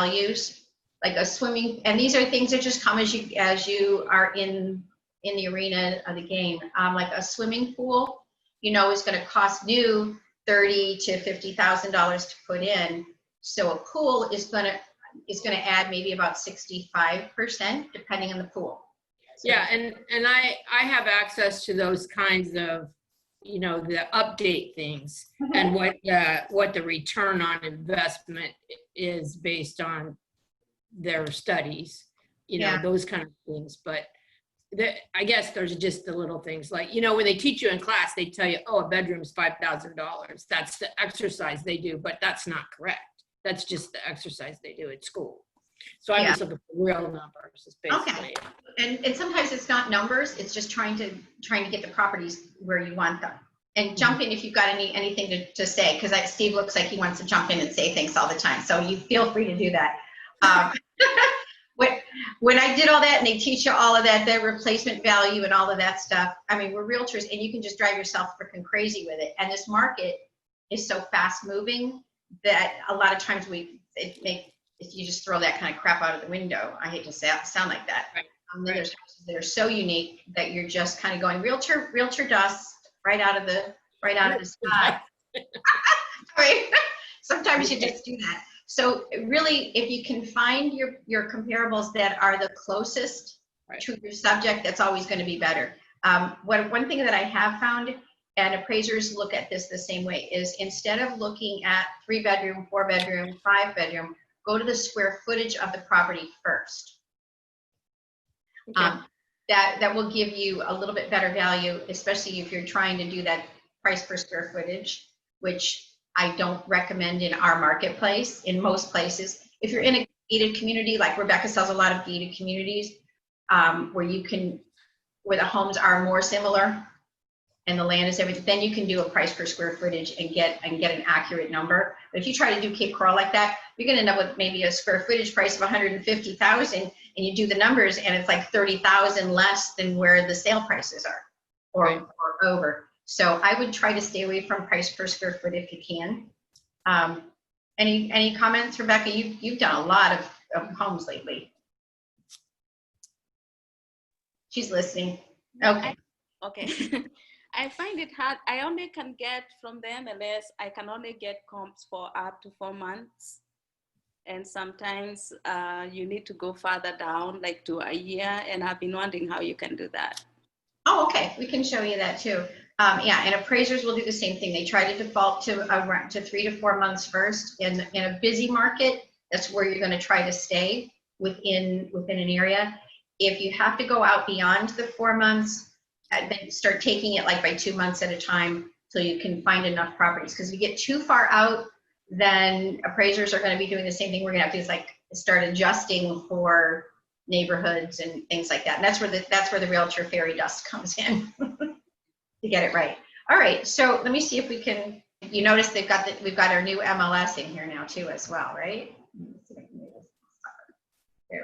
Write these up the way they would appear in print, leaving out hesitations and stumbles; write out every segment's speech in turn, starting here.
values, like a swimming, and these are things that just come as you are in the arena of the game. Like a swimming pool, you know, is going to cost new $30,000 to $50,000 to put in. So a pool is going to add maybe about 65%, depending on the pool. So, yeah, and I have access to those kinds of, you know, the update things and what the return on investment is based on their studies, you know, those kind of things. But I guess there's just the little things like, you know, when they teach you in class, they tell you, oh, a bedroom's $5,000. That's the exercise they do, but that's not correct. That's just the exercise they do at school. So I'm just looking for real numbers, is basically. Okay. And sometimes it's not numbers, it's just trying to get the properties where you want them. And jump in if you've got anything to say, because Steve looks like he wants to jump in and say things all the time. So you feel free to do that. When I did all that, and they teach you all of that, the replacement value and all of that stuff, I mean, we're realtors, and you can just drive yourself freaking crazy with it. And this market is so fast moving that a lot of times if you just throw that kind of crap out of the window, I hate to sound like that. Right. There's houses that are so unique that you're just kind of going realtor dust right out of the sky. Sorry. Sometimes you just do that. So really, if you can find your comparables that are the closest to your subject, that's always going to be better. One thing that I have found, and appraisers look at this the same way, is instead of looking at 3-bedroom, 4-bedroom, 5-bedroom, go to the square footage of the property first. Okay. That will give you a little bit better value, especially if you're trying to do that price per square footage, which I don't recommend in our marketplace. In most places, if you're in a gated community, like Rebecca sells a lot of gated communities, where the homes are more similar and the land is everything, then you can do a price per square footage and get an accurate number. But if you try to do Cape Coral like that, you're going to end up with maybe a square footage price of 150,000, and you do the numbers and it's like 30,000 less than where the sale prices are, or over. So I would try to stay away from price per square foot if you can. Any comments, Rebecca? You've done a lot of homes lately. She's listening. Okay. Okay. I find it hard. I only can get from the MLS, I can only get comps for up to 4 months. And sometimes you need to go farther down, like to a year. And I've been wondering how you can do that. Oh, okay. We can show you that too. Yeah, and appraisers will do the same thing. They try to default to 3 to 4 months first. In a busy market, that's where you're going to try to stay within an area. If you have to go out beyond the 4 months, then start taking it like by 2 months at a time till you can find enough properties. Because if you get too far out, then appraisers are going to be doing the same thing. We're going to have to just like start adjusting for neighborhoods and things like that. And that's where the realtor fairy dust comes in to get it right. All right, so let me see if we can. You notice we've got our new MLS in here now too as well, right? There we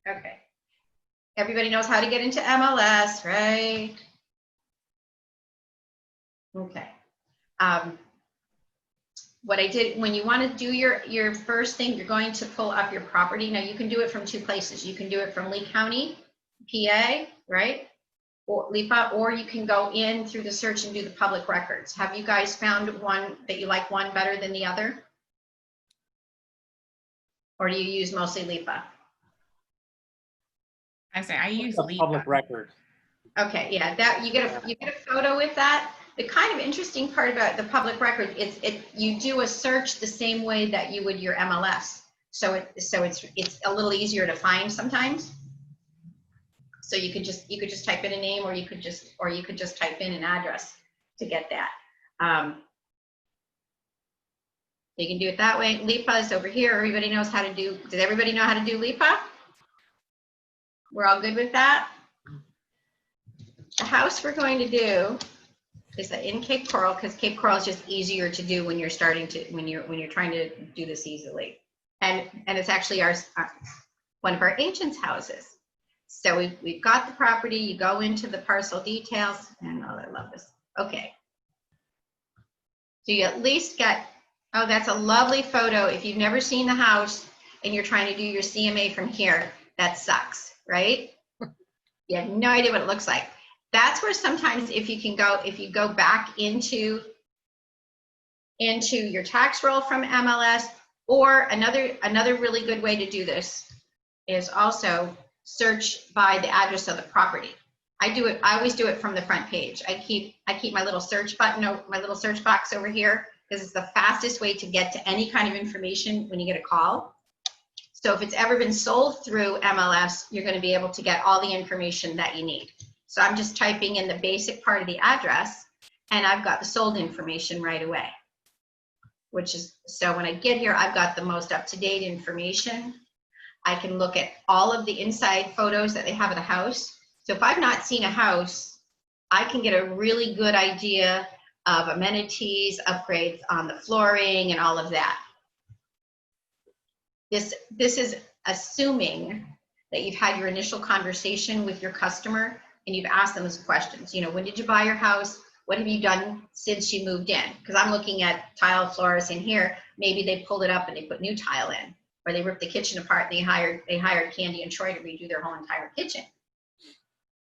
go. Okay. Everybody knows how to get into MLS, right? Okay. What I did, when you want to do your first thing, you're going to pull up your property. Now you can do it from 2 places. You can do it from Lee County, PA, right? Or LIPA, or you can go in through the search and do the public records. Have you guys found one that you like one better than the other? Or do you use mostly LIPA? I use LIPA. Public record. Okay, yeah, that you get a photo with that. The kind of interesting part about the public record is you do a search the same way that you would your MLS. So it's a little easier to find sometimes. So you could just type in a name, or you could just type in an address to get that. You can do it that way. LIPA is over here. Everybody knows how to do. Does everybody know how to do LIPA? We're all good with that. The house we're going to do is in Cape Coral, because Cape Coral is just easier to do when you're trying to do this easily. And it's actually one of our agents' houses. So we've got the property. You go into the parcel details, and oh, I love this. Okay. So you at least get, oh, that's a lovely photo. If you've never seen the house, and you're trying to do your CMA from here, that sucks, right? You have no idea what it looks like. That's where sometimes if you go back into your tax roll from MLS, or another really good way to do this is also search by the address of the property. I always do it from the front page. I keep my little search button, my little search box over here, because it's the fastest way to get to any kind of information when you get a call. So if it's ever been sold through MLS, you're going to be able to get all the information that you need. So I'm just typing in the basic part of the address, and I've got the sold information right away. So when I get here, I've got the most up-to-date information. I can look at all of the inside photos that they have of the house. So if I've not seen a house, I can get a really good idea of amenities, upgrades on the flooring, and all of that. This is assuming that you've had your initial conversation with your customer and you've asked them those questions. You know, when did you buy your house? What have you done since you moved in? Because I'm looking at tile floors in here. Maybe they pulled it up and they put new tile in, or they ripped the kitchen apart and they hired Candy and Troy to redo their whole entire kitchen.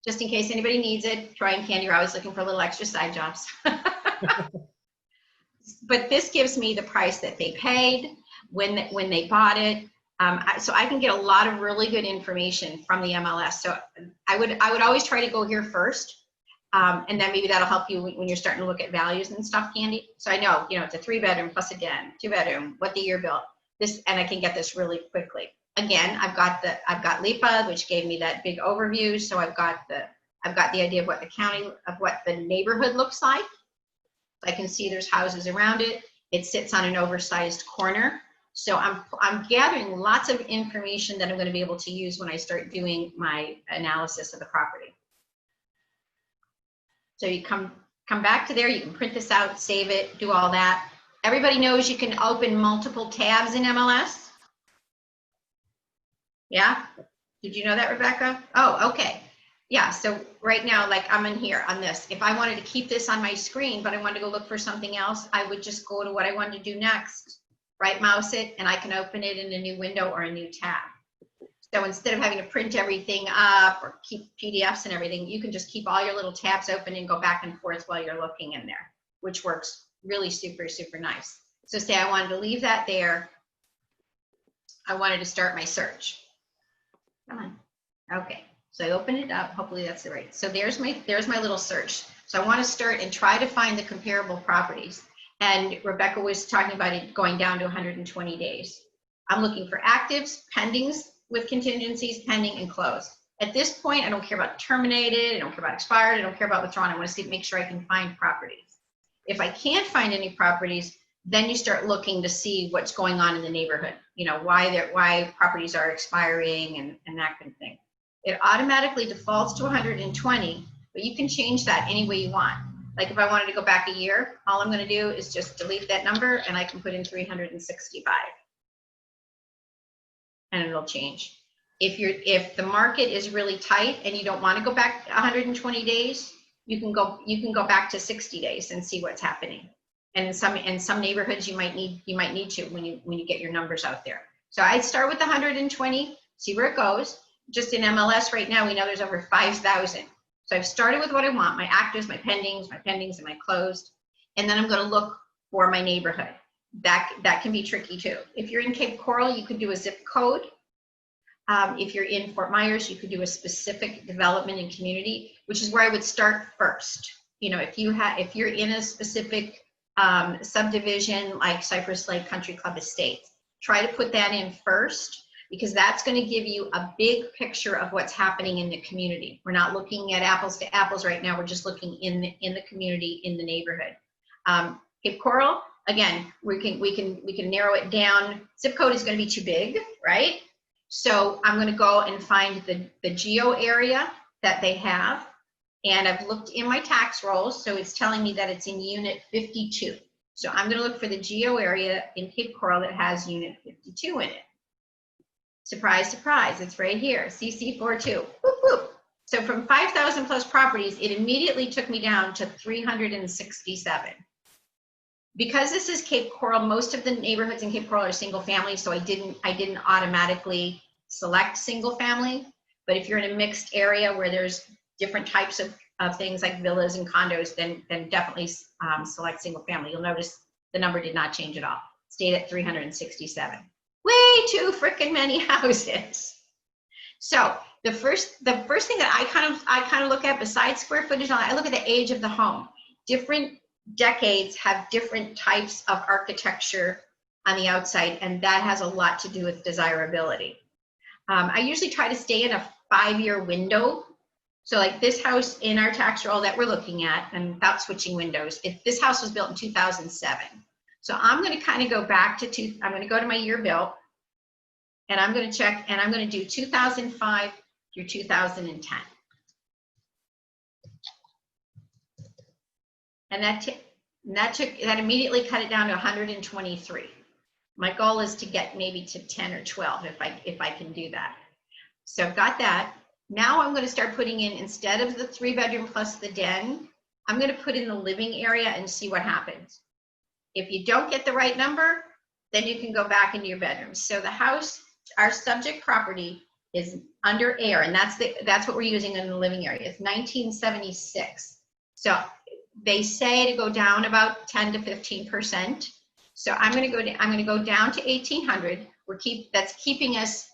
Just in case anybody needs it, Troy and Candy are always looking for little extra side jobs. But this gives me the price that they paid, when they bought it. So I can get a lot of really good information from the MLS. So I would always try to go here first. And then maybe that'll help you when you're starting to look at values and stuff, Candy. So I know, you know, it's a 3-bedroom plus a den, 2-bedroom, what the year built, this, and I can get this really quickly. Again, I've got LIPA, which gave me that big overview. So I've got the idea of what the county, of what the neighborhood looks like. I can see there's houses around it. It sits on an oversized corner. So I'm gathering lots of information that I'm going to be able to use when I start doing my analysis of the property. So you come back to there, you can print this out, save it, do all that. Everybody knows you can open multiple tabs in MLS. Yeah? Did you know that, Rebecca? Oh, okay. Yeah, so right now, like I'm in here on this. If I wanted to keep this on my screen, but I wanted to go look for something else, I would just go to what I wanted to do next, right mouse it, and I can open it in a new window or a new tab. So instead of having to print everything up or keep PDFs and everything, you can just keep all your little tabs open and go back and forth while you're looking in there, which works really super, super nice. So say I wanted to leave that there. I wanted to start my search. Come on. Okay. So I open it up. Hopefully that's the right. So there's my little search. So I want to start and try to find the comparable properties. And Rebecca was talking about it going down to 120 days. I'm looking for actives, pendings with contingencies, pending, and closed. At this point, I don't care about terminated. I don't care about expired. I don't care about withdrawn. I want to make sure I can find properties. If I can't find any properties, then you start looking to see what's going on in the neighborhood. You know, why properties are expiring and that kind of thing. It automatically defaults to 120, but you can change that any way you want. Like if I wanted to go back a year, all I'm going to do is just delete that number and I can put in 365 and it'll change. If the market is really tight and you don't want to go back 120 days, you can go back to 60 days and see what's happening. And in some neighborhoods you might need to when you get your numbers out there. So I'd start with the 120, see where it goes. Just in MLS right now, we know there's over 5,000. So I've started with what I want, my actives, my pendings, and my closed. And then I'm going to look for my neighborhood. That can be tricky too. If you're in Cape Coral, you could do a zip code. If you're in Fort Myers, you could do a specific development and community, which is where I would start first. You know, if you're in a specific subdivision like Cypress Lake Country Club Estates, try to put that in first, because that's going to give you a big picture of what's happening in the community. We're not looking at apples to apples right now. We're just looking in the community, in the neighborhood. Cape Coral, again, we can narrow it down. Zip code is going to be too big, right? So I'm going to go and find the geo area that they have. And I've looked in my tax rolls, so it's telling me that it's in unit 52. So I'm going to look for the geo area in Cape Coral that has unit 52 in it. Surprise, surprise, it's right here, CC42. Whoop, whoop. So from 5,000 plus properties, it immediately took me down to 367. because this is Cape Coral, most of the neighborhoods in Cape Coral are single family, so I didn't automatically select single family. But if you're in a mixed area where there's different types of things like villas and condos, then definitely select single family. You'll notice the number did not change at all. Stayed at 367. Way too freaking many houses. So the first thing that I kind of look at besides square footage, I look at the age of the home. Different decades have different types of architecture on the outside, and that has a lot to do with desirability. I usually try to stay in a 5-year window. So like this house in our tax roll that we're looking at, and without switching windows, this house was built in 2007. So I'm going to kind of go back to I'm going to go to my year built, and I'm going to check, and I'm going to do 2005 through 2010. And that immediately cut it down to 123. My goal is to get maybe to 10 or 12 if I can do that. So I've got that. Now I'm going to start putting in, instead of the 3-bedroom plus the den, I'm going to put in the living area and see what happens. If you don't get the right number, then you can go back into your bedrooms. So the house, our subject property, is under air, and that's what we're using in the living area. It's 1976. So they say to go down about 10 to 15%. So I'm going to go down to 1800. That's keeping us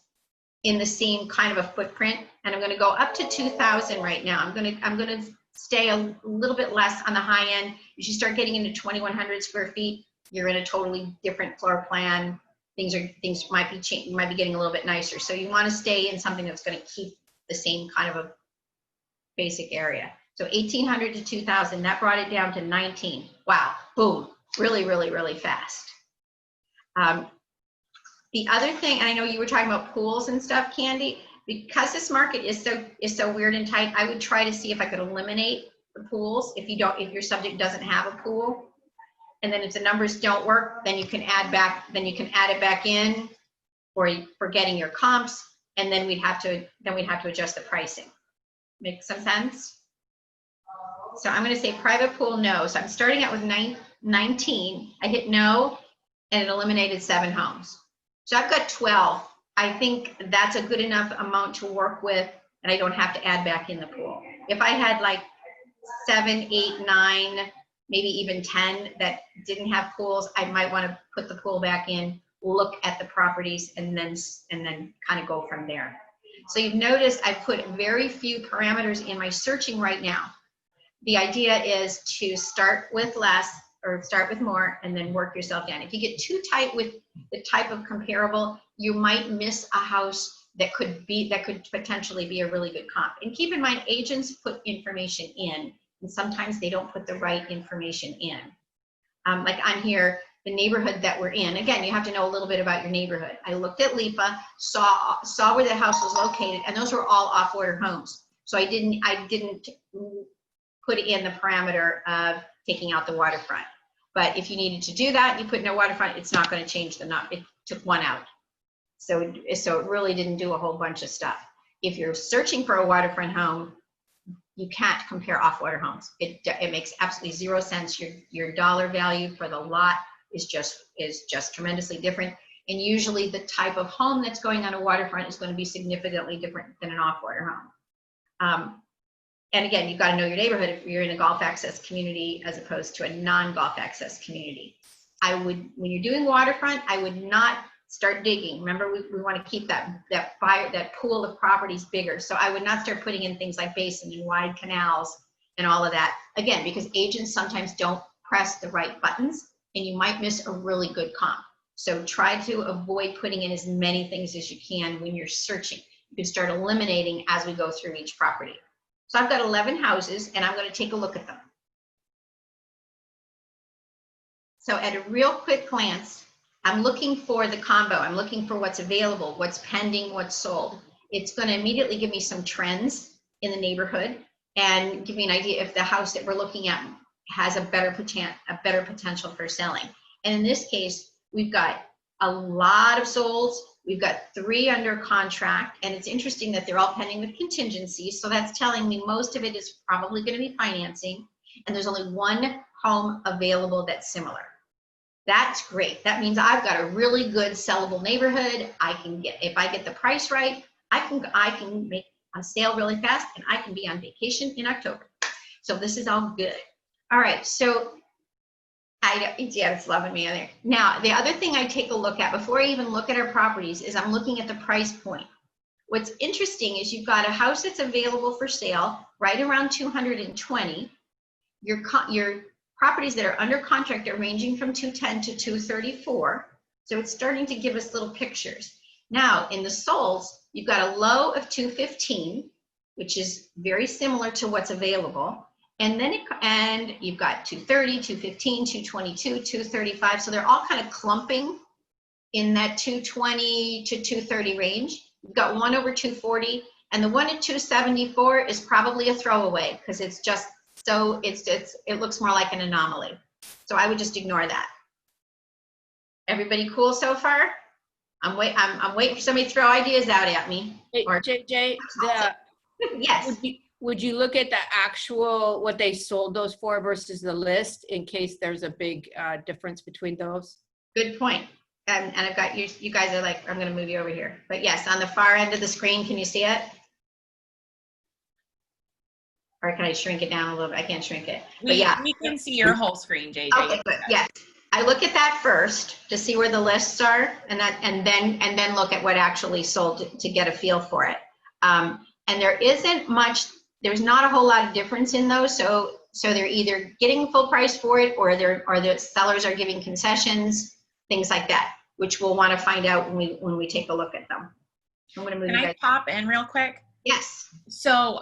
in the same kind of a footprint, and I'm going to go up to 2000 right now. I'm going to stay a little bit less on the high end. As you start getting into 2100 square feet, you're in a totally different floor plan. Things might be changing, might be getting a little bit nicer. So you want to stay in something that's going to keep the same kind of a basic area. So 1800 to 2000, that brought it down to 19. Wow, boom, really, really, really fast. The other thing, and I know you were talking about pools and stuff, Candy, because this market is so weird and tight, I would try to see if I could eliminate the pools if your subject doesn't have a pool. And then if the numbers don't work, then you can add it back in for getting your comps, and then we'd have to adjust the pricing. Make some sense? So I'm going to say private pool, no. So I'm starting out with 19. I hit no, and it eliminated 7 homes. So I've got 12. I think that's a good enough amount to work with, and I don't have to add back in the pool. If I had like 7, 8, 9, maybe even 10 that didn't have pools, I might want to put the pool back in, look at the properties, and then kind of go from there. So you've noticed I put very few parameters in my searching right now. The idea is to start with less or start with more and then work yourself down. If you get too tight with the type of comparable, you might miss a house that could potentially be a really good comp. And keep in mind, agents put information in, and sometimes they don't put the right information in. Like on here, the neighborhood that we're in, again, you have to know a little bit about your neighborhood. I looked at LIPA, saw where the house was located, and those were all off-order homes. So I didn't put in the parameter of taking out the waterfront. But if you needed to do that, you put no waterfront, it's not going to change the number. It took 1 out. So it really didn't do a whole bunch of stuff. If you're searching for a waterfront home, you can't compare off-water homes. It makes absolutely 0 sense. Your dollar value for the lot is just tremendously different. And usually the type of home that's going on a waterfront is going to be significantly different than an off-water home. And again, you've got to know your neighborhood if you're in a golf access community as opposed to a non-golf access community. When you're doing waterfront, I would not start digging. Remember, we want to keep that pool of properties bigger. So I would not start putting in things like basin and wide canals and all of that. Again, because agents sometimes don't press the right buttons and you might miss a really good comp. So try to avoid putting in as many things as you can when you're searching. You can start eliminating as we go through each property. So I've got 11 houses and I'm going to take a look at them. So at a real quick glance, I'm looking for the combo. I'm looking for what's available, what's pending, what's sold. It's going to immediately give me some trends in the neighborhood and give me an idea if the house that we're looking at has a better potential for selling. And in this case, we've got a lot of solds. We've got 3 under contract, and it's interesting that they're all pending with contingencies. So that's telling me most of it is probably going to be financing, and there's only 1 home available that's similar. That's great. That means I've got a really good sellable neighborhood. I can get, if I get the price right, I can make a sale really fast, and I can be on vacation in October. So this is all good. All right, so yeah, it's loving me in there. Now, the other thing I take a look at before I even look at our properties is I'm looking at the price point. What's interesting is you've got a house that's available for sale right around 220. Your properties that are under contract are ranging from 210 to 234. So it's starting to give us little pictures. Now, in the solds, you've got a low of 215, which is very similar to what's available. And then and you've got 230, 215, 222, 235. So they're all kind of clumping in that 220 to 230 range. You've got one over 240, and the one at 274 is probably a throwaway because it's just so it looks more like an anomaly. So I would just ignore that. Everybody cool so far? I'm waiting for somebody to throw ideas out at me. Hey, Or, JJ, yes. would you look at the actual, what they sold those for versus the list in case there's a big difference between those? Good point. And I've got you guys are like, I'm going to move you over here. But yes, on the far end of the screen, can you see it? Or can I shrink it down a little bit? I can't shrink it. But yeah. We can see your whole screen, JJ. Okay, good. Yes. I look at that first to see where the lists are, and then look at what actually sold to get a feel for it. And there isn't much, there's not a whole lot of difference in those. So they're either getting full price for it, or the sellers are giving concessions, things like that, which we'll want to find out when we take a look at them. I'm going to move. Can I pop in real quick? Yes. So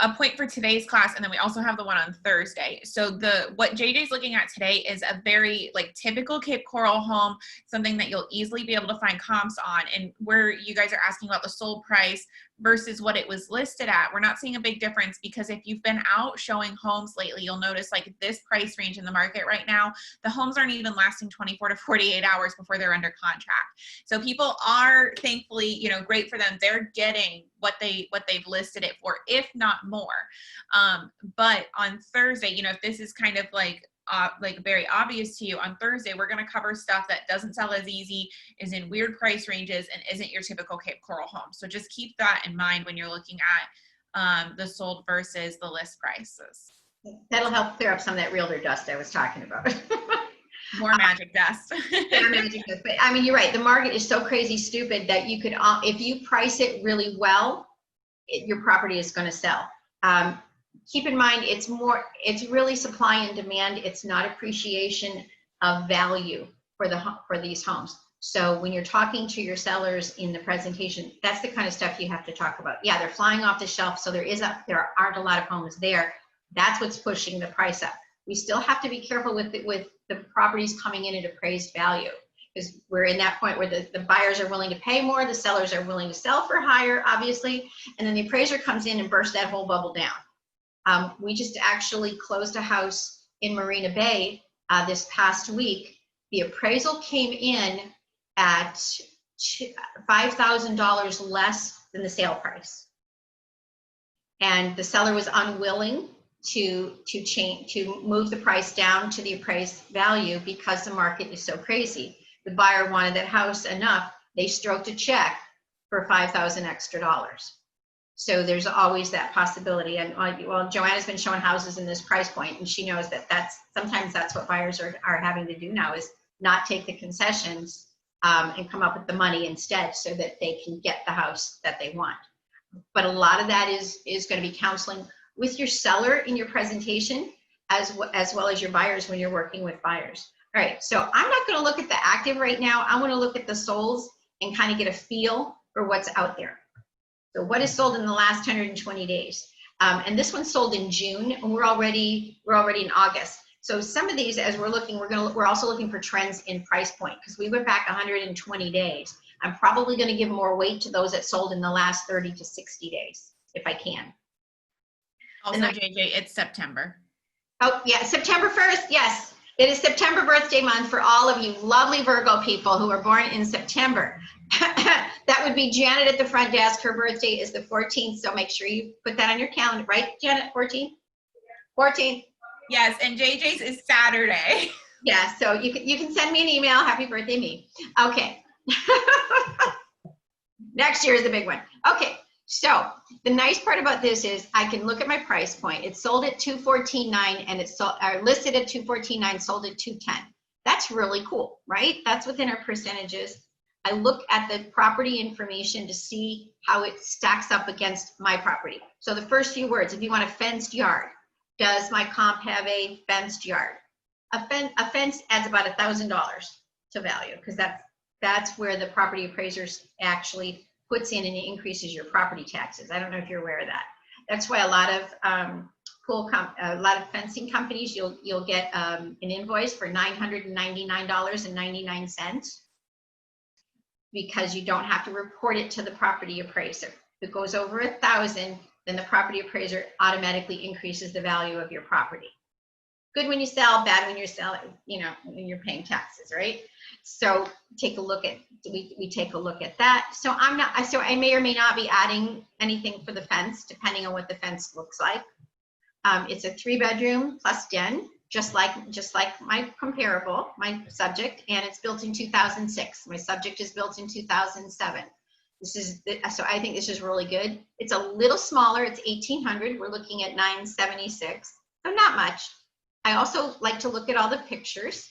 a point for today's class, and then we also have the one on Thursday. So what JJ's looking at today is a very like typical Cape Coral home, something that you'll easily be able to find comps on. And where you guys are asking about the sold price versus what it was listed at, we're not seeing a big difference, because if you've been out showing homes lately, you'll notice like this price range in the market right now, the homes aren't even lasting 24 to 48 hours before they're under contract. So people are, thankfully, great for them. They're getting what they've listed it for, if not more. But on Thursday, if this is kind of like very obvious to you, on Thursday, we're going to cover stuff that doesn't sell as easy, is in weird price ranges, and isn't your typical Cape Coral home. So just keep that in mind when you're looking at the sold versus the list prices. That'll help clear up some of that realtor dust I was talking about. More magic dust. Yeah, magic dust. But I mean, you're right. The market is so crazy stupid that you could, if you price it really well, your property is going to sell. Keep in mind, it's really supply and demand. It's not appreciation of value for these homes. So when you're talking to your sellers in the presentation, that's the kind of stuff you have to talk about. Yeah, they're flying off the shelf, so there aren't a lot of homes there. That's what's pushing the price up. We still have to be careful with the properties coming in at appraised value, because we're in that point where the buyers are willing to pay more, the sellers are willing to sell for higher, obviously, and then the appraiser comes in and bursts that whole bubble down. We just actually closed a house in Marina Bay this past week. The appraisal came in at $5,000 less than the sale price, and the seller was unwilling to move the price down to the appraised value because the market is so crazy. The buyer wanted that house enough, they stroked a check for $5,000 extra. So there's always that possibility. And well, Joanna's been showing houses in this price point, and she knows that sometimes that's what buyers are having to do now, is not take the concessions and come up with the money instead, so that they can get the house that they want. But a lot of that is going to be counseling with your seller in your presentation, as well as your buyers when you're working with buyers. All right, so I'm not going to look at the active right now. I want to look at the solds and kind of get a feel for what's out there. So what is sold in the last 120 days? And this one sold in June, and we're already in August. So some of these, as we're looking, we're also looking for trends in price point, because we went back 120 days. I'm probably going to give more weight to those that sold in the last 30 to 60 days, if I can. Also, JJ, it's September. Oh yeah, September 1st. Yes, it is September birthday month for all of you lovely Virgo people who are born in September. That would be Janet at the front desk. Her birthday is the 14th, so make sure you put that on your calendar, right, Janet? 14th? 14th. Yes, and JJ's is Saturday. Yeah, so you can send me an email. Happy birthday, me. Okay. Next year is the big one. Okay, so the nice part about this is I can look at my price point. It's sold at $214.9 and it's sold, listed at $214.9, sold at $210. That's really cool, right? That's within our percentages. I look at the property information to see how it stacks up against my property. So the first few words, if you want a fenced yard, does my comp have a fenced yard? A fence adds about $1,000 to value because that's where the property appraisers actually puts in and it increases your property taxes. I don't know if you're aware of that. That's why a lot of a lot of fencing companies, you'll get an invoice for $999.99 because you don't have to report it to the property appraiser. If it goes over 1,000, then the property appraiser automatically increases the value of your property. Good when you sell, bad when you're selling, when you're paying taxes, right? So take a look at, we take a look at that. So I may or may not be adding anything for the fence, depending on what the fence looks like. It's a 3-bedroom plus den, just like my comparable, my subject, and it's built in 2006. My subject is built in 2007. So I think this is really good. It's a little smaller. It's 1,800. We're looking at 976. So not much. I also like to look at all the pictures,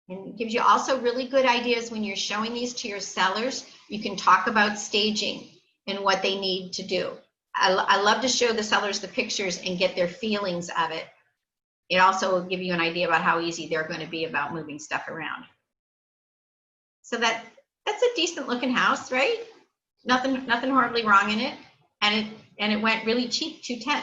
and it gives you also really good ideas when you're showing these to your sellers. You can talk about staging and what they need to do. I love to show the sellers the pictures and get their feelings of it. It also will give you an idea about how easy they're going to be about moving stuff around. So that's a decent looking house, right? Nothing horribly wrong in it, and it went really cheap, $210.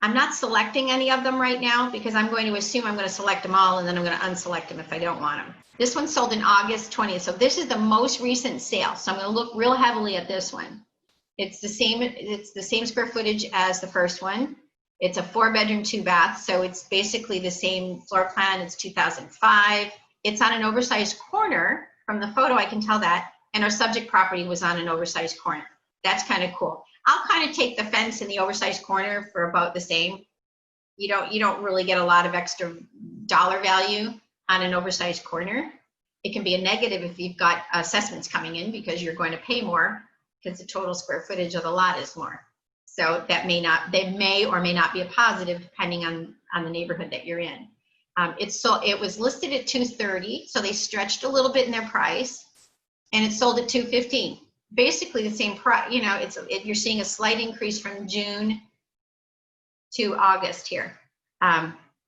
I'm not selecting any of them right now because I'm going to assume I'm going to select them all and then I'm going to unselect them if I don't want them. This one sold in August 20th. So this is the most recent sale. So I'm going to look real heavily at this one. It's the same square footage as the first one. It's a 4-bedroom, 2-bath. So it's basically the same floor plan. It's 2005. It's on an oversized corner. From the photo, I can tell that. And our subject property was on an oversized corner. That's kind of cool. I'll kind of take the fence in the oversized corner for about the same. You don't really get a lot of extra dollar value on an oversized corner. It can be a negative if you've got assessments coming in because you're going to pay more because the total square footage of the lot is more. So they may or may not be a positive depending on the neighborhood that you're in. It was listed at $230, so they stretched a little bit in their price, and it sold at $215. Basically the same price, you're seeing a slight increase from June to August here.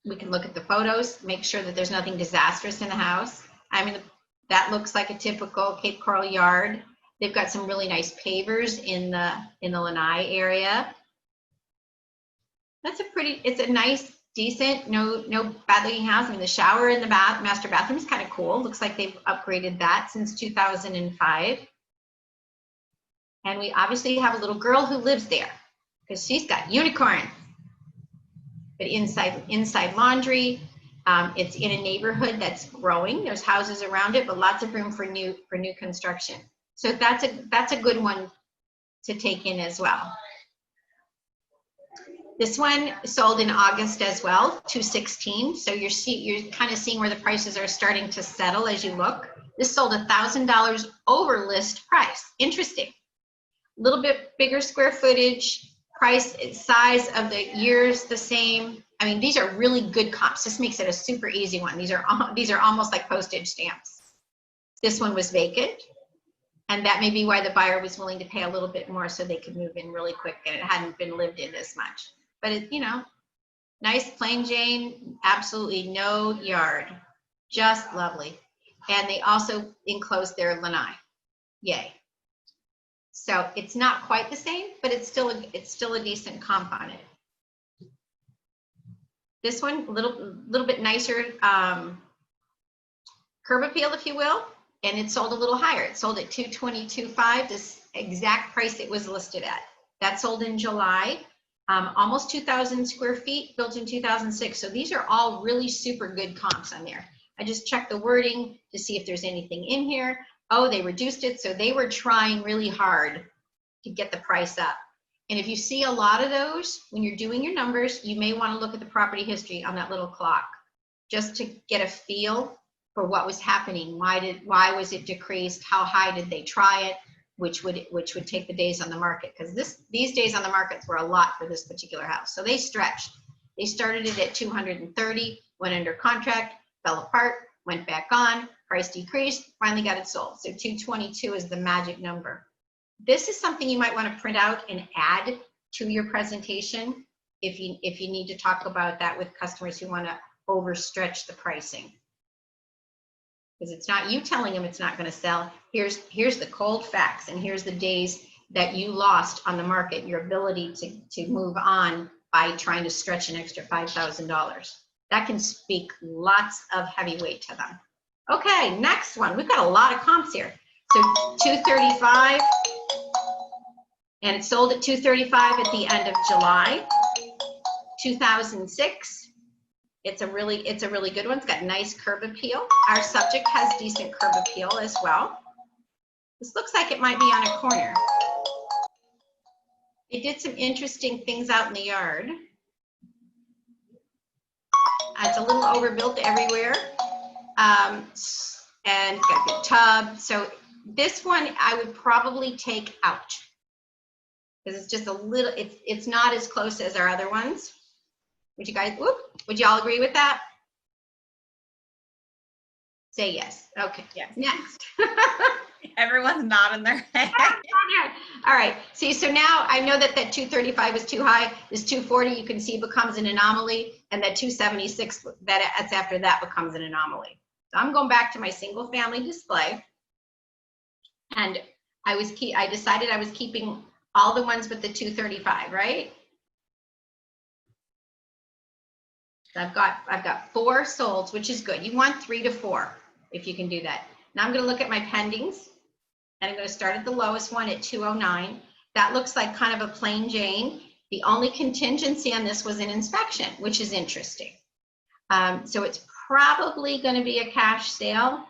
We can look at the photos, make sure that there's nothing disastrous in the house. I mean, that looks like a typical Cape Coral yard. They've got some really nice pavers in the lanai area. It's a nice, decent, no bad looking house. I mean, the shower in the master bathroom is kind of cool. Looks like they've upgraded that since 2005. And we obviously have a little girl who lives there because she's got unicorns. But inside laundry, it's in a neighborhood that's growing. There's houses around it, but lots of room for new construction. So that's a good one to take in as well. This one sold in August as well, $216. So you're kind of seeing where the prices are starting to settle as you look. This sold $1,000 over list price. Interesting. A little bit bigger square footage, price, size of the years the same. I mean, these are really good comps. This makes it a super easy one. These are almost like postage stamps. This one was vacant, and that may be why the buyer was willing to pay a little bit more so they could move in really quick and it hadn't been lived in as much. But it, nice plain Jane, absolutely no yard, just lovely. And they also enclosed their lanai. Yay. So it's not quite the same, but it's still a decent comp on it. This one, a little bit nicer curb appeal, if you will, and it sold a little higher. It sold at $222.5, this exact price it was listed at. That sold in July, almost 2,000 square feet, built in 2006. So these are all really super good comps on there. I just checked the wording to see if there's anything in here. Oh, they reduced it, so they were trying really hard to get the price up. And if you see a lot of those, when you're doing your numbers, you may want to look at the property history on that little clock, just to get a feel for what was happening. Why was it decreased? How high did they try it? Which would take the days on the market, because these days on the markets were a lot for this particular house. So they stretched. They started it at 230, went under contract, fell apart, went back on, price decreased, finally got it sold. So 222 is the magic number. This is something you might want to print out and add to your presentation if you need to talk about that with customers who want to overstretch the pricing. Because it's not you telling them it's not going to sell. Here's the cold facts, and here's the days that you lost on the market, your ability to move on by trying to stretch an extra $5,000. That can speak lots of heavyweight to them. Okay, next one. We've got a lot of comps here. So 235, and it sold at 235 at the end of July. 2006. It's a really good one. It's got nice curb appeal. Our subject has decent curb appeal as well. This looks like it might be on a corner. They did some interesting things out in the yard. It's a little overbuilt everywhere. And it's got a big tub. So this one I would probably take out, because it's just a little, it's not as close as our other ones. Would you all agree with that? Say yes. Okay. Yes. Next. Everyone's nodding their head. All right. See, so now I know that 235 is too high. This 240, you can see, becomes an anomaly, and that 276, that's after that, becomes an anomaly. So I'm going back to my single family display, and I decided I was keeping all the ones but the 235, right? I've got 4 solds, which is good. You want 3 to 4 if you can do that. Now I'm going to look at my pendings, and I'm going to start at the lowest one at 209. That looks like kind of a plain Jane. The only contingency on this was an inspection, which is interesting. So it's probably going to be a cash sale,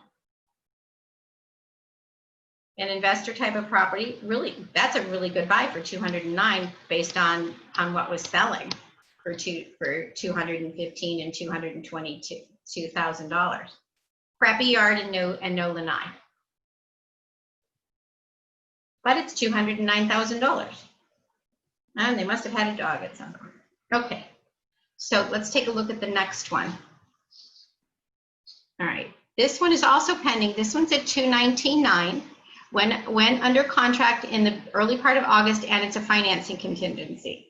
an investor type of property. Really, that's a really good buy for 209 based on what was selling for $215 and $222,000. Crappy yard and no lanai. But it's $209,000. And they must have had a dog at some point. Okay, so let's take a look at the next one. All right, this one is also pending. This one's at $219,900. Went under contract in the early part of August, and it's a financing contingency.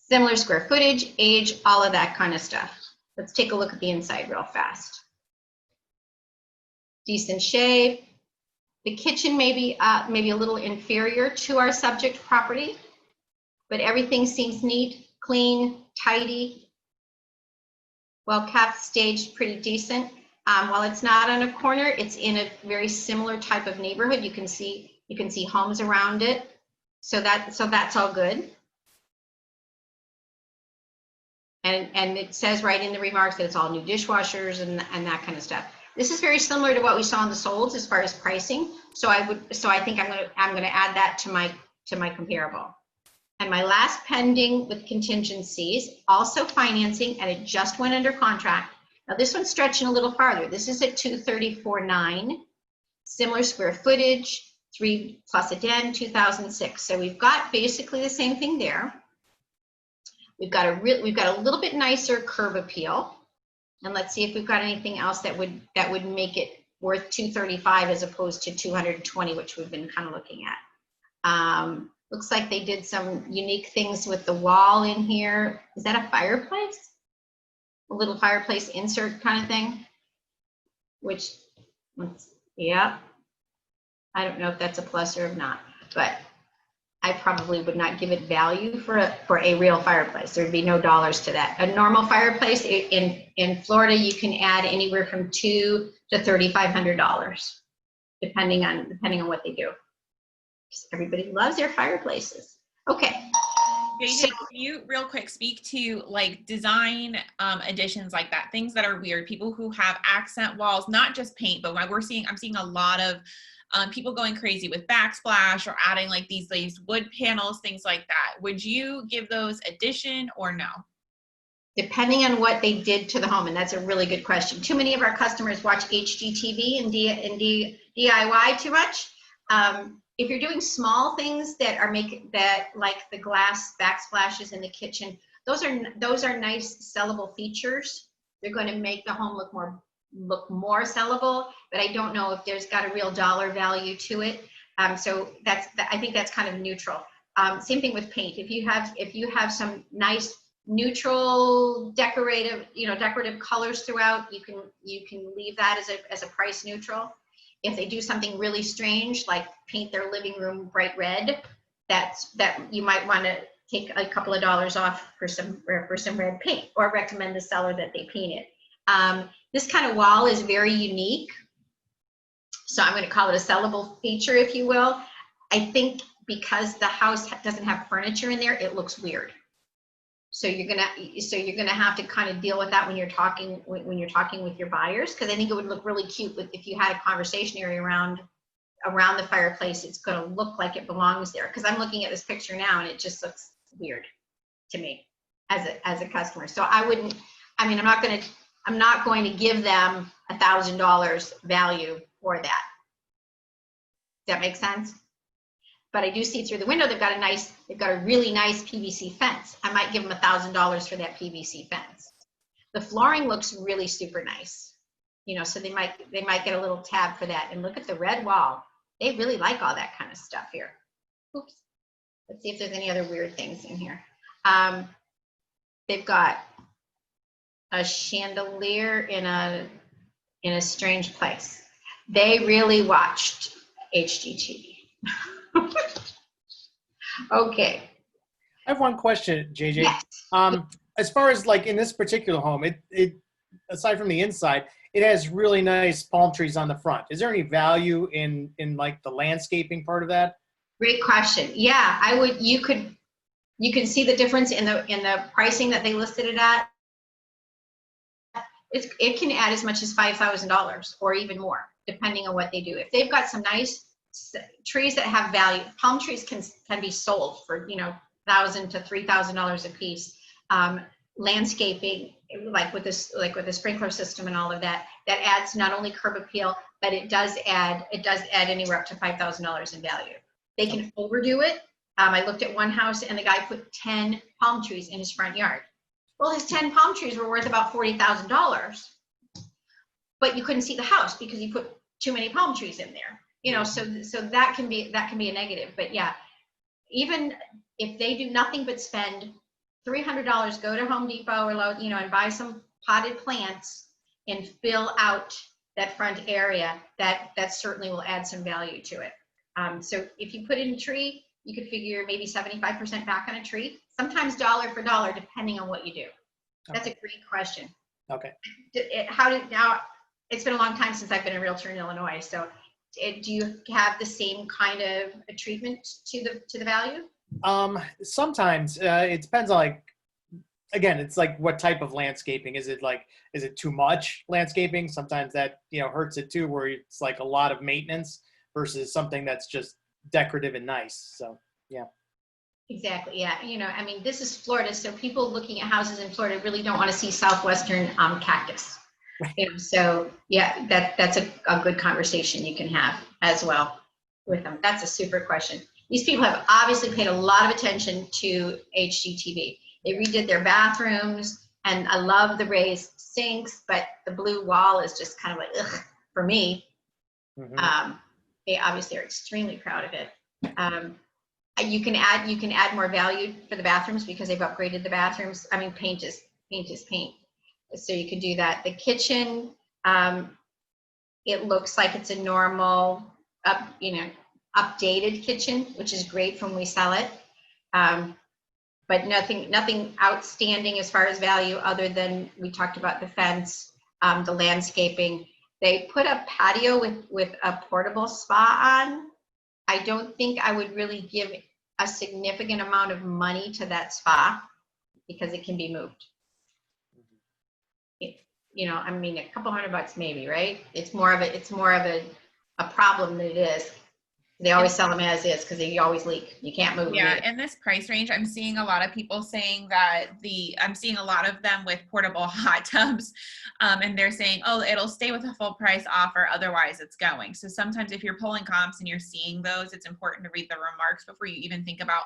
Similar square footage, age, all of that kind of stuff. Let's take a look at the inside real fast. Decent shape. The kitchen may be a little inferior to our subject property, but everything seems neat, clean, tidy, well kept, staged, pretty decent. While it's not on a corner, it's in a very similar type of neighborhood. You can see homes around it, so that's all good. And it says right in the remarks that it's all new dishwashers and that kind of stuff. This is very similar to what we saw on the solds as far as pricing. So I think I'm gonna add that to my comparable. And my last pending with contingencies, also financing, and it just went under contract. Now this one's stretching a little farther. This is at 234,900, similar square footage, 3 plus a den, 2006. So we've got basically the same thing there. We've got a little bit nicer curb appeal, and let's see if we've got anything else that would make it worth 235 as opposed to 220, which we've been kind of looking at. Looks like they did some unique things with the wall in here. Is that a fireplace? A little fireplace insert kind of thing, which, yeah, I don't know if that's a plus or not, but I probably would not give it value for a real fireplace. There'd be no dollars to that. A normal fireplace in Florida, you can add anywhere from $200 to $3,500, depending on what they do. Everybody loves their fireplaces. Okay. JJ, can you real quick speak to like design additions like that, things that are weird, people who have accent walls, not just paint, but I'm seeing a lot of people going crazy with backsplash or adding like these wood panels, things like that. Would you give those addition or no? Depending on what they did to the home, and that's a really good question. Too many of our customers watch HGTV and DIY too much. If you're doing small things that are like the glass backsplashes in the kitchen, those are nice sellable features. They're going to make the home look more sellable, but I don't know if there's got a real dollar value to it. So I think that's kind of neutral. Same thing with paint. If you have some nice neutral decorative colors throughout, you can leave that as a price neutral. If they do something really strange, like paint their living room bright red, that you might want to take a couple of dollars off for some red paint, or recommend the seller that they paint it. This kind of wall is very unique, so I'm going to call it a sellable feature, if you will. I think because the house doesn't have furniture in there, it looks weird. So you're gonna have to kind of deal with that when you're talking with your buyers, because I think it would look really cute if you had a conversation area around the fireplace. It's going to look like it belongs there, because I'm looking at this picture now and it just looks weird to me as a customer. So I'm not going to give them $1,000 value for that. Does that make sense? But I do see through the window they've got a really nice PVC fence. I might give them $1,000 for that PVC fence. The flooring looks really super nice, so they might get a little tab for that. And look at the red wall. They really like all that kind of stuff here. Oops. Let's see if there's any other weird things in here. They've got a chandelier in a strange place. They really watched HGTV. Okay. I have one question, JJ. Yes. As far as like in this particular home, it aside from the inside, it has really nice palm trees on the front. Is there any value in like the landscaping part of that? Great question. Yeah, I would. You can see the difference in the pricing that they listed it at. It can add as much as $5,000 or even more, depending on what they do. If they've got some nice trees that have value, palm trees can be sold for $1,000 to $3,000 a piece. Landscaping, like with the sprinkler system and all of that adds not only curb appeal, but it does add anywhere up to $5,000 in value. They can overdo it. I looked at one house and the guy put 10 palm trees in his front yard. Well, his 10 palm trees were worth about $40,000, but you couldn't see the house because he put too many palm trees in there. So that can be a negative. But yeah, even if they do nothing but spend $300, go to Home Depot or Lowe's, and buy some potted plants and fill out that front area, that certainly will add some value to it. So if you put in a tree, you could figure maybe 75% back on a tree, sometimes dollar for dollar, depending on what you do. That's a great question. Okay. Now, it's been a long time since I've been a realtor in Illinois. So do you have the same kind of a treatment to the value? Sometimes it depends on, like, again, it's like what type of landscaping. Is it too much landscaping? Sometimes that, hurts it too, where it's like a lot of maintenance versus something that's just decorative and nice. So, yeah. Exactly. Yeah. This is Florida. So people looking at houses in Florida really don't want to see Southwestern cactus. So yeah, that's a good conversation you can have as well with them. That's a super question. These people have obviously paid a lot of attention to HGTV. They redid their bathrooms, and I love the raised sinks, but the blue wall is just kind of like, ugh, for me. Mm-hmm. They obviously are extremely proud of it. You can add more value for the bathrooms because they've upgraded the bathrooms. Paint is paint. So you can do that. The kitchen, it looks like it's a normal, updated kitchen, which is great when we sell it. But nothing outstanding as far as value other than we talked about the fence, the landscaping. They put a patio with a portable spa on. I don't think I would really give a significant amount of money to that spa because it can be moved. A couple $100 maybe, right? It's more of a a problem than it is. They always sell them as is because they always leak. You can't move them Yeah, either. in this price range, I'm seeing a lot of people saying that I'm seeing a lot of them with portable hot tubs, and they're saying, oh, it'll stay with a full price offer, otherwise it's going. So sometimes if you're pulling comps and you're seeing those, it's important to read the remarks before you even think about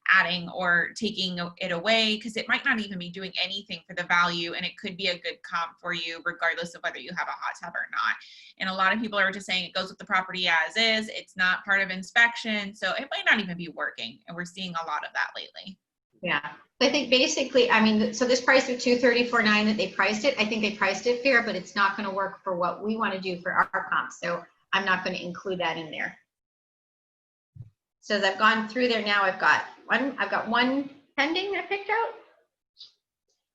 adding or taking it away, because it might not even be doing anything for the value, and it could be a good comp for you regardless of whether you have a hot tub or not. And a lot of people are just saying it goes with the property as is. It's not part of inspection, so it might not even be working. And we're seeing a lot of that lately. Yeah. I think basically, I mean, so this price of $234.9 that they priced it, I think they priced it fair, but it's not going to work for what we want to do for our comps. So I'm not going to include that in there. So as I've gone through there now, I've got one pending that I picked out.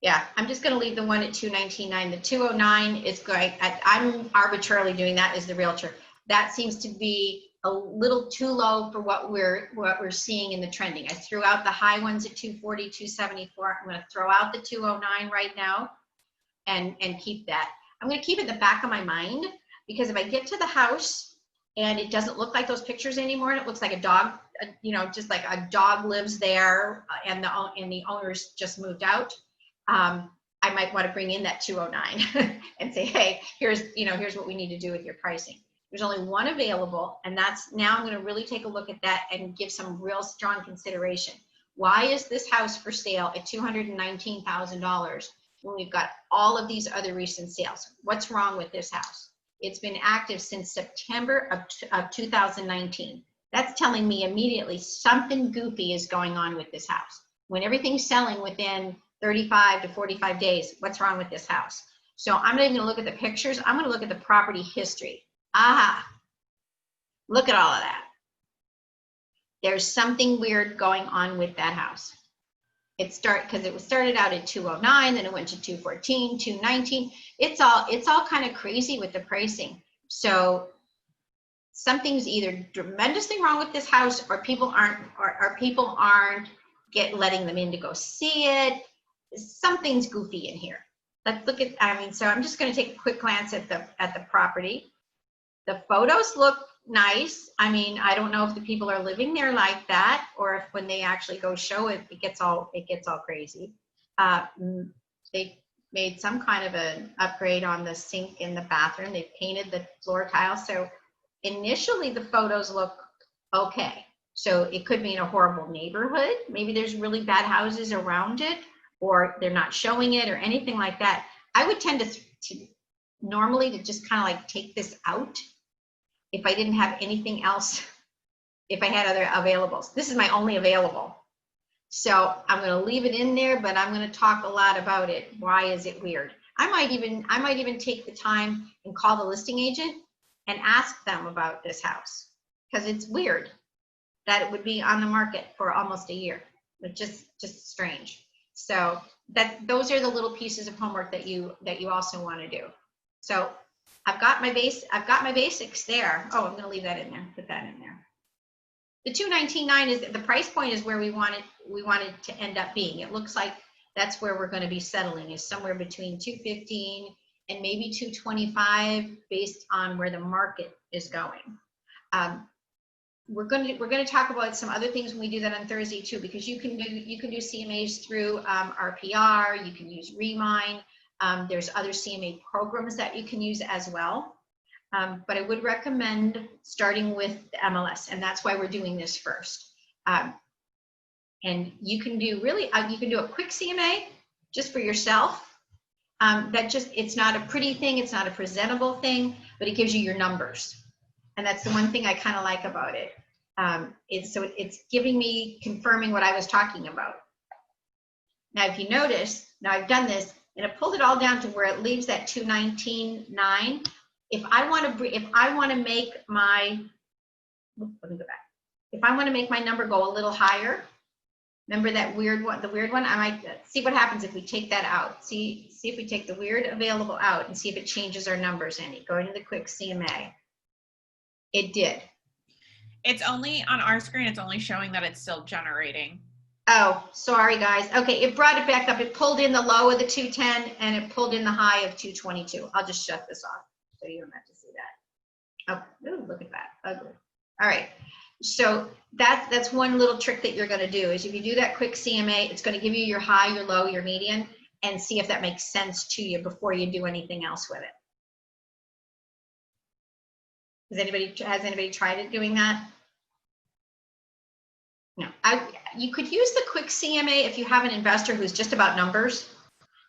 Yeah, I'm just going to leave the one at $219.9. The $209 is going. I'm arbitrarily doing that as the realtor. That seems to be a little too low for what we're seeing in the trending. I threw out the high ones at $240, $274. I'm going to throw out the $209 right now, and keep that. I'm going to keep it in the back of my mind, because if I get to the house and it doesn't look like those pictures anymore, and it looks like a dog, just like a dog lives there, and the owners just moved out. I might want to bring in that 209 and say, hey, here's what we need to do with your pricing. There's only one available, and that's now I'm going to really take a look at that and give some real strong consideration. Why is this house for sale at $219,000 when we've got all of these other recent sales? What's wrong with this house? It's been active since September of 2019. That's telling me immediately something goofy is going on with this house. When everything's selling within 35 to 45 days, what's wrong with this house? So I'm not even going to look at the pictures. I'm going to look at the property history. Aha, look at all of that. There's something weird going on with that house. Because it was started out at 209, then it went to 214, 219. It's all kind of crazy with the pricing. So something's either tremendously wrong with this house, or people aren't letting them in to go see it. Something's goofy in here. Let's look at, so I'm just going to take a quick glance at the property. The photos look nice. I don't know if the people are living there like that, or if when they actually go show it, it gets all crazy. They made some kind of an upgrade on the sink in the bathroom. They painted the floor tile. So initially the photos look okay. So it could be in a horrible neighborhood. Maybe there's really bad houses around it, or they're not showing it or anything like that. I would tend to normally to just kind of like take this out if I didn't have anything else, if I had other availables. This is my only available. So I'm going to leave it in there, but I'm going to talk a lot about it. Why is it weird? I might even take the time and call the listing agent and ask them about this house, because it's weird that it would be on the market for almost a year. It's just strange. So those are the little pieces of homework that you also want to do. So I've got my basics there. Oh, I'm going to leave that in there. Put that in there. The $219.9 is the price point is where we wanted to end up being. It looks like that's where we're going to be settling, is somewhere between $215 and maybe $225 based on where the market is going. We're going to talk about some other things when we do that on Thursday too, because you can do CMAs through RPR. You can use Remine. There's other CMA programs that you can use as well. But I would recommend starting with the MLS, and that's why we're doing this first. And you can do a quick CMA just for yourself. It's not a pretty thing, it's not a presentable thing, but it gives you your numbers. And that's the one thing I kind of like about it. It's confirming what I was talking about. Now, if you notice, now I've done this, and it pulled it all down to where it leaves that $219.9. If I want to make my, let me go back. If I want to make my number go a little higher, remember that weird one, the weird one? I might see what happens if we take that out. See if we take the weird available out and see if it changes our numbers any. Going to the quick CMA. It did. It's only on our screen, it's only showing that it's still generating. Oh, sorry guys. Okay, it brought it back up. It pulled in the low of the 210 and it pulled in the high of 222. I'll just shut this off so you don't have to see Oh, ooh, look at that, ugly. All right, so that's one little trick that you're gonna do is if you do that quick CMA, it's gonna give you your high, your low, your median, and see if that makes sense to you before you do anything else with it. Has anybody tried it doing that? No, you could use the quick CMA if you have an investor who's just about numbers.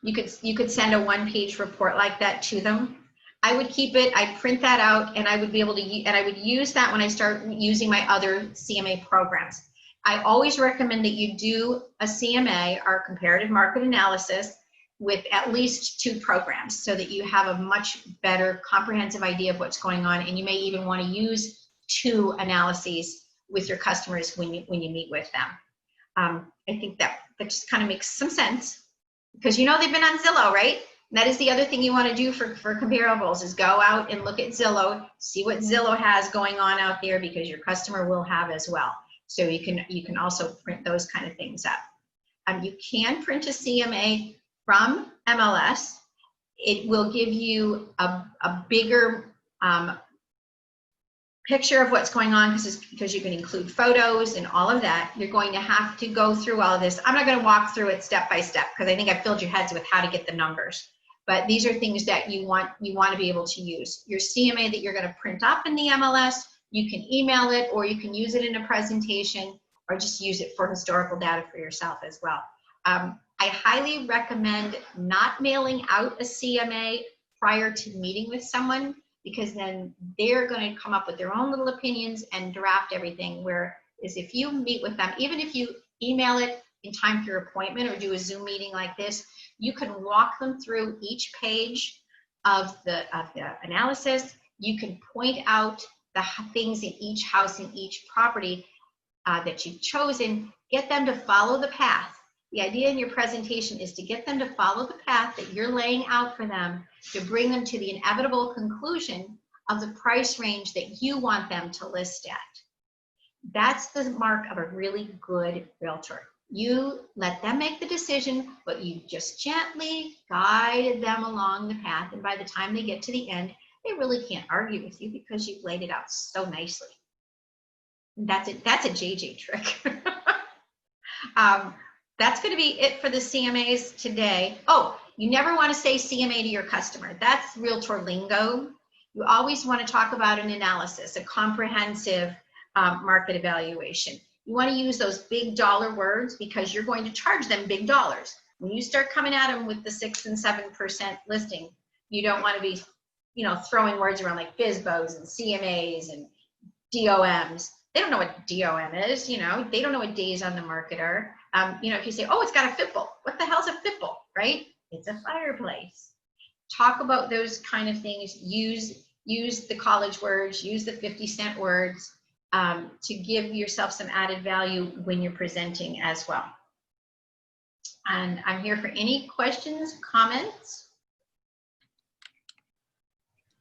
You could send a one-page report like that to them. I would keep it, I'd print that out, and I would be able to, and I would use that when I start using my other CMA programs. I always recommend that you do a CMA, or comparative market analysis, with at least 2 programs so that you have a much better comprehensive idea of what's going on, and you may even want to use 2 analyses with your customers when you meet with them. I think that just kind of makes some sense because they've been on Zillow, right? And that is the other thing you want to do for comparables is go out and look at Zillow, see what Zillow has going on out there because your customer will have as well. So you can also print those kind of things up. You can print a CMA from MLS. It will give you a bigger picture of what's going on because you can include photos and all of that. You're going to have to go through all of this. I'm not going to walk through it step by step because I think I've filled your heads with how to get the numbers. But these are things that you want to be able to use. Your CMA that you're going to print up in the MLS, you can email it or you can use it in a presentation or just use it for historical data for yourself as well. I highly recommend not mailing out a CMA prior to meeting with someone because then they're going to come up with their own little opinions and draft everything. Whereas if you meet with them, even if you email it in time for your appointment or do a Zoom meeting like this, you can walk them through each page of the analysis. You can point out the things in each house, in each property that you've chosen, get them to follow the path. The idea in your presentation is to get them to follow the path that you're laying out for them to bring them to the inevitable conclusion of the price range that you want them to list at. That's the mark of a really good realtor. You let them make the decision, but you just gently guide them along the path. And by the time they get to the end, they really can't argue with you because you've laid it out so nicely. That's it. That's a JJ trick. That's going to be it for the CMAs today. Oh, you never want to say CMA to your customer. That's realtor lingo. You always want to talk about an analysis, a comprehensive market evaluation. You want to use those big dollar words because you're going to charge them big dollars. When you start coming at them with the 6 and 7% listing, you don't want to be, throwing words around like FSBOs and CMAs and DOMs. They don't know what DOM is, they don't know what days on the market are. If you say, oh, it's got a fipple, what the hell's a fipple, right? It's a fireplace. Talk about those kind of things. Use the college words, use the 50-cent words to give yourself some added value when you're presenting as well. And I'm here for any questions, comments.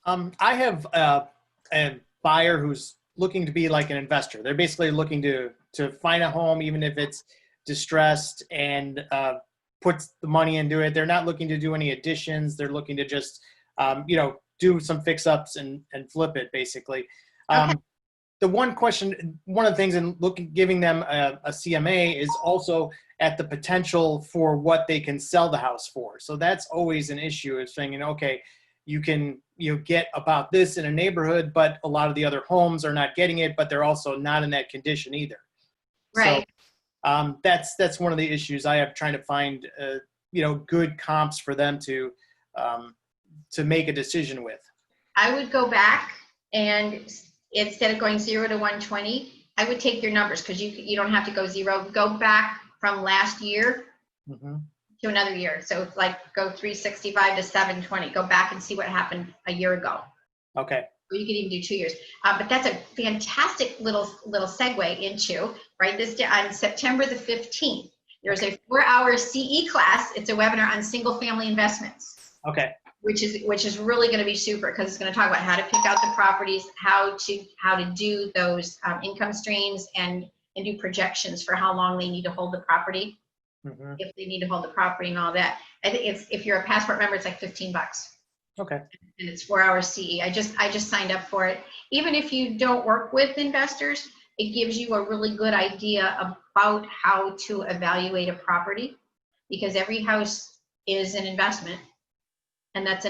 I have a buyer who's looking to be like an investor. They're basically looking to find a home, even if it's distressed, and puts the money into it. They're not looking to do any additions. They're looking to just, do some fix-ups and flip it, basically. Okay. The one of the things in giving them a CMA is also at the potential for what they can sell the house for. So that's always an issue, is saying, okay, you can get about this in a neighborhood, but a lot of the other homes are not getting it, but they're also not in that condition either. Right. So that's one of the issues I have, trying to find good comps for them to make a decision with. I would go back and instead of going 0 to 120, I would take your numbers because you don't have to go 0. Go back from last year to another year. So it's like go 365 to 720. Go back and see what happened a year ago. Okay. Or you could even do 2 years. But that's a fantastic little segue into, write this down, on September the 15th. There's a 4-hour CE class. It's a webinar on single family investments. Okay. Which is really going to be super because it's going to talk about how to pick out the properties, how to do those income streams and do projections for how long they need to hold the property, if they need to hold the property and all that. I think if you're a Passport member, it's like $15. Okay. And it's 4 hours CE. I just signed up for it. Even if you don't work with investors, it gives you a really good idea about how to evaluate a property, because every house is an investment. And that's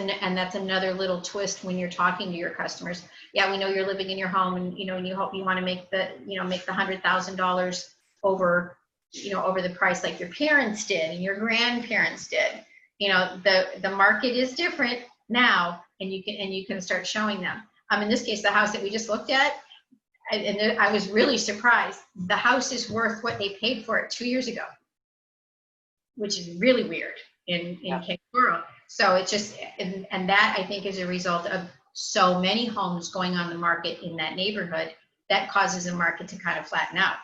another little twist when you're talking to your customers. Yeah, we know you're living in your home, and and you hope you want to make the $100,000 over over the price like your parents did and your grandparents did. The market is different now, and you can start showing them. In this case, the house that we just looked at, and I was really surprised. The house is worth what they paid for it 2 years ago, which is really weird in Cape Coral. So it's just, and that I think is a result of so many homes going on the market in that neighborhood that causes the market to kind of flatten out.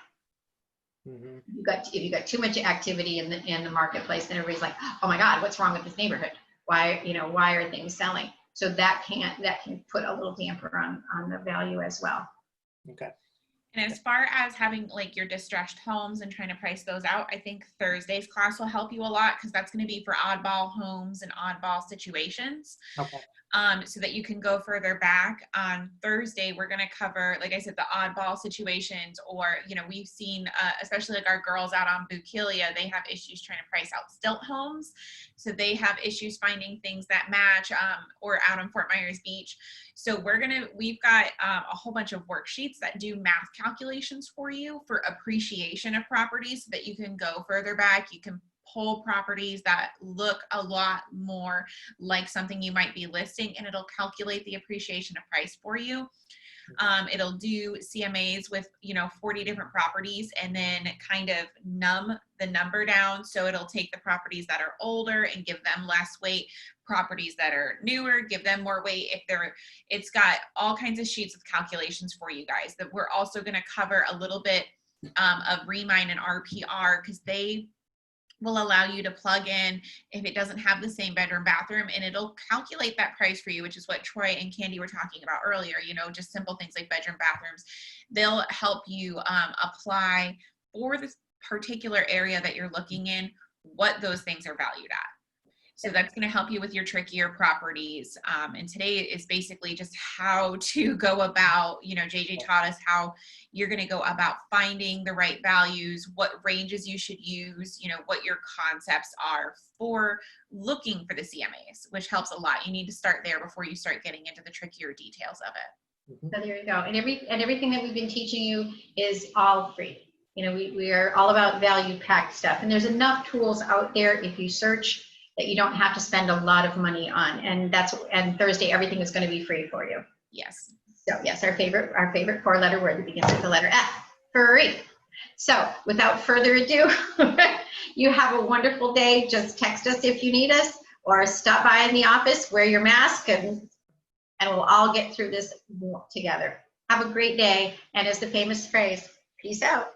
Mm-hmm. If you got too much activity in the marketplace, then everybody's like, oh my God, what's wrong with this neighborhood? Why are things selling? So that can put a little damper on the value as well. Okay. And as far as having like your distressed homes and trying to price those out, I think Thursday's class will help you a lot, because that's going to be for oddball homes and oddball situations. Okay. So that you can go further back. On Thursday, we're going to cover, like I said, the oddball situations, or, we've seen, especially like our girls out on Bukilia, they have issues trying to price out stilt homes. So they have issues finding things that match, or out in Fort Myers Beach. So we've got a whole bunch of worksheets that do math calculations for you for appreciation of properties, so that you can go further back. You can pull properties that look a lot more like something you might be listing, and it'll calculate the appreciation of price for you. It'll do CMAs with 40 different properties, and then kind of numb the number down. So it'll take the properties that are older and give them less weight. Properties that are newer, give them more weight. It's got all kinds of sheets of calculations for you guys. That we're also going to cover a little bit of Remine and RPR, because they will allow you to plug in if it doesn't have the same bedroom bathroom, and it'll calculate that price for you, which is what Troy and Candy were talking about earlier. Just simple things like bedroom bathrooms. They'll help you apply for this particular area that you're looking in what those things are valued at. So that's going to help you with your trickier properties. And today is basically just how to go about, JJ taught us how you're going to go about finding the right values, what ranges you should use, what your concepts are for looking for the CMAs, which helps a lot. You need to start there before you start getting into the trickier details of it. So there you go. And everything that we've been teaching you is all free. We are all about value packed stuff. And there's enough tools out there if you search that you don't have to spend a lot of money on. And Thursday, everything is going to be free for you. Yes. So yes, our favorite 4-letter word that begins with the letter F, free. So without further ado, you have a wonderful day. Just text us if you need us, or stop by in the office, wear your mask, and we'll all get through this together. Have a great day. And as the famous phrase, peace out.